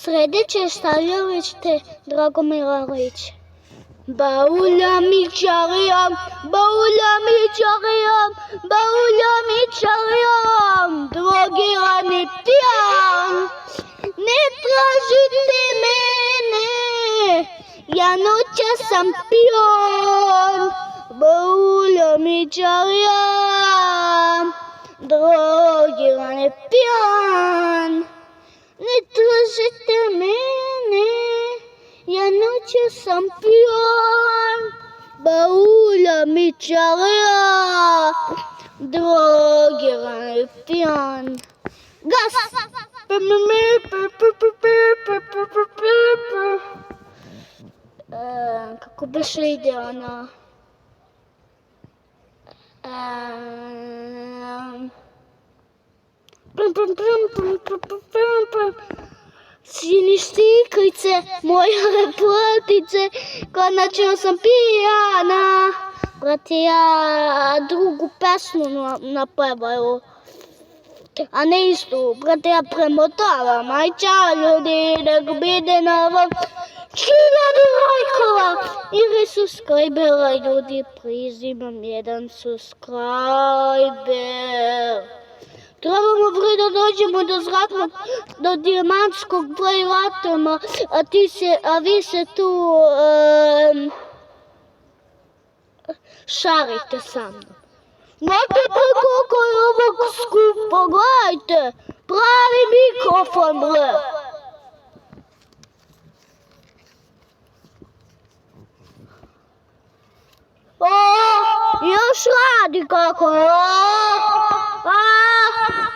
Sljedeće stavljalište Dragomira Lića. Bauljam i čarijam, bauljam i čarijam, bauljam i čarijam, drogirani pijan. Ne tražite mene, ja noćas sam pijan. Bauljam i čarijam, drogirani pijan. Ne tražite mene, ja noćas sam pijan. Bauljam i čarija, drogirani pijan. Gas! Kako beše ide ona? Sini štiklice, moje lepotice, konačno sam pijana. Brate, ja drugu pesmu napevaju, a ne istu. Brate, ja premotavam. Aj čao ljudi, nek bide na vam 1000 lajkova ili subscribera. Ljudi, prizimam 1 subscriber. Trebamo da dođemo do dijamantskog playvatoma, a vi se tu šarite sa mnom. Znate koliko je ovog skupa, gledajte, pravi mikrofon, bre. Još radi kako,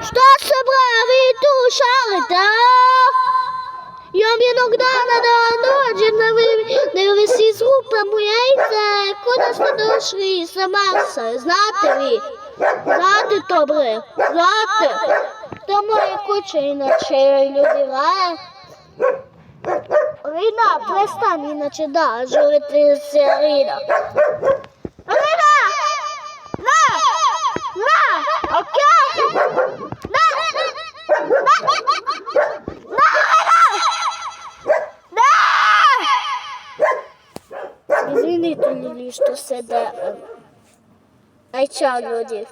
šta se bre, vi tu šalite, Imam jednog dana da dođem da vi si izlupam u jajce, kuda ste došli sa Marsa, znate vi? Znate to bre, znate? To moje kuće inače, ljudi, Rina, prestani, inače da, želite se Rina. Rina! Ne! Ne! Okej? Ne! Izvinite ljudi što se da... Aj, čao ljudi.